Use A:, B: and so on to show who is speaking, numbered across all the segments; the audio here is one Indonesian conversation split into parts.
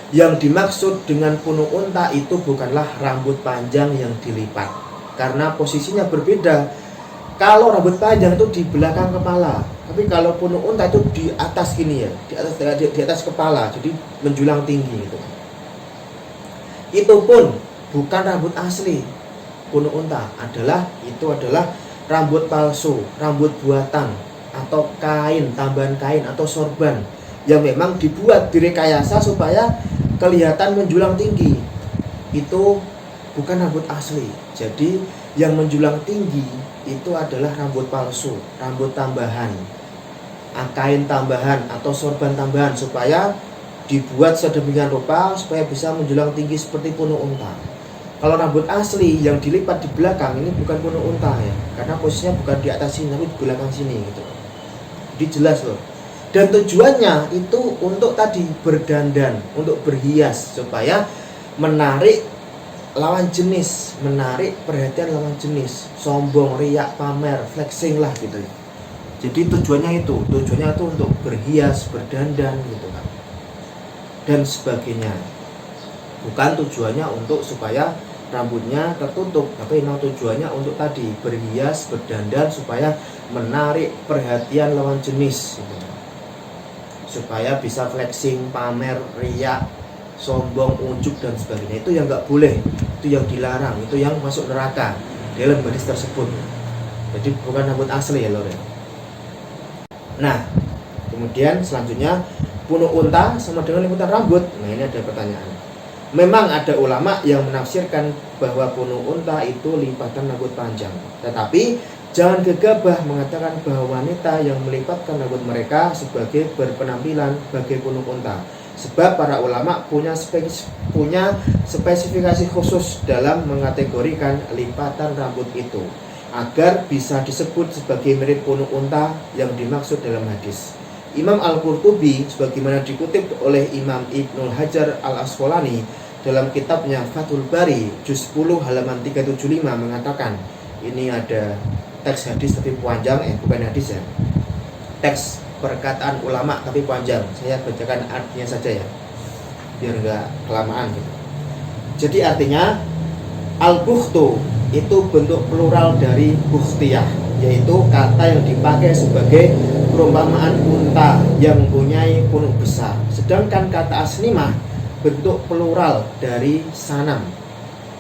A: Yang dimaksud dengan punuk unta itu bukanlah rambut panjang yang dilipat, karena posisinya berbeda. Kalau rambut panjang itu di belakang kepala, tapi kalau punuk unta itu di atas gini ya, di atas kepala, jadi menjulang tinggi gitu. Itu pun bukan rambut asli. Punuk unta adalah rambut palsu, rambut buatan, atau kain, tambahan kain atau sorban yang memang dibuat direkayasa supaya kelihatan menjulang tinggi. Itu bukan rambut asli. Jadi yang menjulang tinggi itu adalah rambut palsu, rambut tambahan, kain tambahan atau sorban tambahan supaya dibuat sedemikian rupa supaya bisa menjulang tinggi seperti punuk unta. Kalau rambut asli yang dilipat di belakang ini bukan punuk unta ya, karena posisinya bukan di atas sini tapi di belakang sini gitu. Jadi jelas loh. Dan tujuannya itu untuk tadi berdandan, untuk berhias supaya menarik lawan jenis, menarik perhatian lawan jenis, sombong, riak, pamer, flexing lah gitu ya. Jadi tujuannya itu untuk berhias, berdandan gitu kan, dan sebagainya. Bukan tujuannya untuk supaya rambutnya tertutup, tapi memang tujuannya untuk tadi berhias, berdandan supaya menarik perhatian lawan jenis gitu. Supaya bisa flexing, pamer, riak, sombong, ujub dan sebagainya. Itu yang nggak boleh, itu yang dilarang, itu yang masuk neraka dalam hadis tersebut. Jadi bukan rambut asli ya lor. Nah, kemudian selanjutnya punuk unta sama dengan liputan rambut. Nah, ini ada pertanyaan. Memang ada ulama yang menafsirkan bahwa punuk unta itu lipatan rambut panjang. Tetapi jangan gegabah mengatakan bahwa wanita yang melipatkan rambut mereka sebagai berpenampilan bagai punuk unta. Sebab para ulama punya spesifikasi khusus dalam mengategorikan lipatan rambut itu agar bisa disebut sebagai mirip punuk unta yang dimaksud dalam hadis. Imam Al-Qurtubi sebagaimana dikutip oleh Imam Ibnul Hajar Al-Asqalani dalam kitabnya Fathul Bari juz 10 halaman 375 mengatakan, ini ada teks hadis tapi panjang, bukan hadis ya, teks perkataan ulama tapi panjang. Saya bacakan artinya saja ya, biar nggak kelamaan gitu. Jadi artinya al-bukhtu itu bentuk plural dari bukhtiyah, yaitu kata yang dipakai sebagai perumpamaan unta yang mempunyai punuk besar. Sedangkan kata asnimah bentuk plural dari sanam,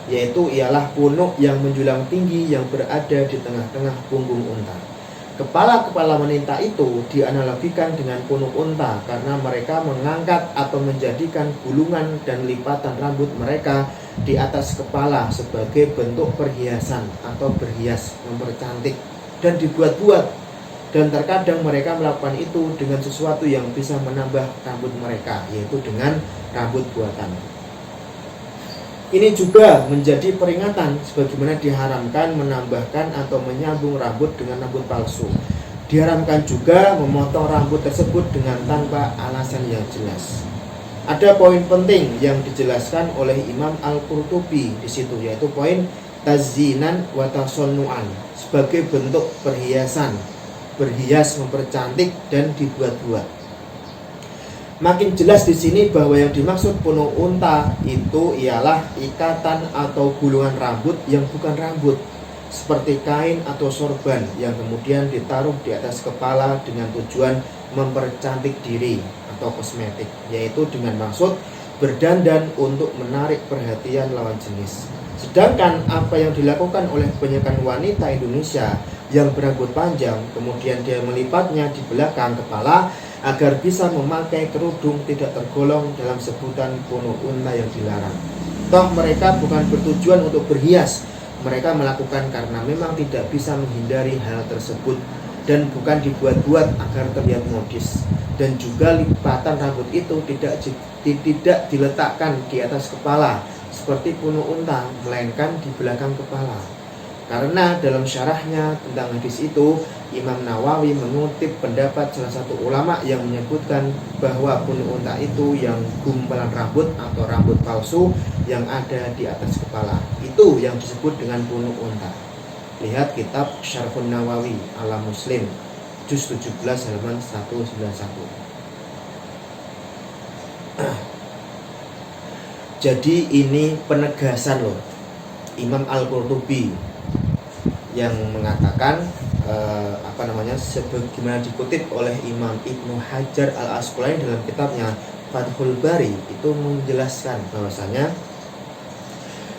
A: yaitu ialah punuk yang menjulang tinggi yang berada di tengah-tengah punggung unta. Kepala-kepala wanita itu dianalogikan dengan punuk unta karena mereka mengangkat atau menjadikan gulungan dan lipatan rambut mereka di atas kepala sebagai bentuk perhiasan atau berhias, mempercantik dan dibuat-buat. Dan terkadang mereka melakukan itu dengan sesuatu yang bisa menambah rambut mereka, yaitu dengan rambut buatan. Ini juga menjadi peringatan sebagaimana diharamkan menambahkan atau menyambung rambut dengan rambut palsu. Diharamkan juga memotong rambut tersebut dengan tanpa alasan yang jelas. Ada poin penting yang dijelaskan oleh Imam Al-Qurtubi di situ, yaitu poin tazzinan wa tasonnu'an, sebagai bentuk perhiasan, berhias, mempercantik dan dibuat-buat. Makin jelas di sini bahwa yang dimaksud punuk unta itu ialah ikatan atau gulungan rambut yang bukan rambut, seperti kain atau sorban yang kemudian ditaruh di atas kepala dengan tujuan mempercantik diri atau kosmetik, yaitu dengan maksud berdandan untuk menarik perhatian lawan jenis. Sedangkan apa yang dilakukan oleh kebanyakan wanita Indonesia yang berambut panjang, kemudian dia melipatnya di belakang kepala agar bisa memakai kerudung tidak tergolong dalam sebutan punuk unta yang dilarang. Toh mereka bukan bertujuan untuk berhias, mereka melakukan karena memang tidak bisa menghindari hal tersebut dan bukan dibuat-buat agar terlihat modis. Dan juga lipatan rambut itu tidak diletakkan di atas kepala seperti punuk unta, melainkan di belakang kepala. Karena dalam syarahnya tentang hadis itu, Imam Nawawi mengutip pendapat salah satu ulama yang menyebutkan bahwa punuk unta itu yang gumpalan rambut atau rambut palsu yang ada di atas kepala. Itu yang disebut dengan punuk unta. Lihat kitab Syarhun Nawawi ala Muslim juz 17 halaman 191. Jadi ini penegasan loh Imam Al-Qurtubi yang mengatakan sebagaimana dikutip oleh Imam Ibnu Hajar Al-Asqalani dalam kitabnya Fathul Bari, itu menjelaskan bahwasanya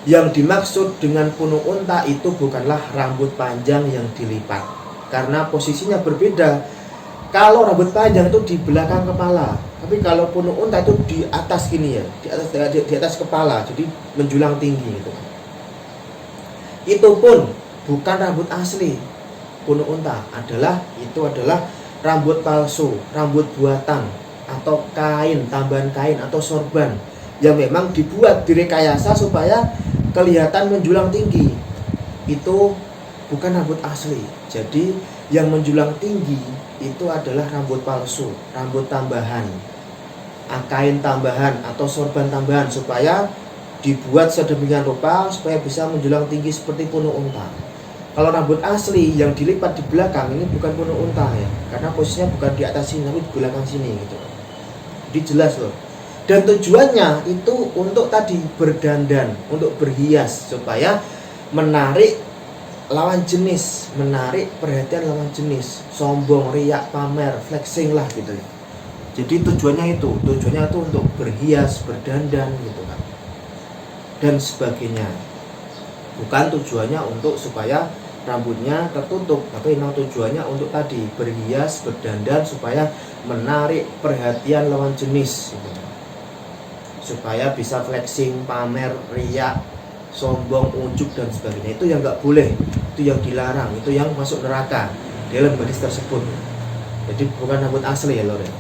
A: yang dimaksud dengan punuk unta itu bukanlah rambut panjang yang dilipat, karena posisinya berbeda. Kalau rambut panjang itu di belakang kepala, tapi kalau punuk unta itu di atas gini ya, di atas kepala, jadi menjulang tinggi gitu. Itu pun bukan rambut asli. Punuk unta adalah rambut palsu, rambut buatan, atau kain, tambahan kain atau sorban yang memang dibuat direkayasa supaya kelihatan menjulang tinggi. Itu bukan rambut asli. Jadi yang menjulang tinggi itu adalah rambut palsu, rambut tambahan, kain tambahan atau sorban tambahan, supaya dibuat sedemikian rupa supaya bisa menjulang tinggi seperti punuk unta. Kalau rambut asli yang dilipat di belakang ini bukan punuk unta ya, karena posisinya bukan di atas sini tapi di belakang sini gitu. Jadi jelas loh. Dan tujuannya itu untuk tadi berdandan, untuk berhias, supaya menarik lawan jenis, menarik perhatian lawan jenis, sombong, riak, pamer, flexing lah gitu ya. Jadi tujuannya itu untuk berhias, berdandan gitu kan, dan sebagainya. Bukan tujuannya untuk supaya rambutnya tertutup, tapi memang tujuannya untuk tadi berhias, berdandan, supaya menarik perhatian lawan jenis gitu. Supaya bisa flexing, pamer, riak, sombong, ujub dan sebagainya. Itu yang nggak boleh, itu yang dilarang, itu yang masuk neraka dalam hadis tersebut. Jadi bukan rambut asli ya lor ya.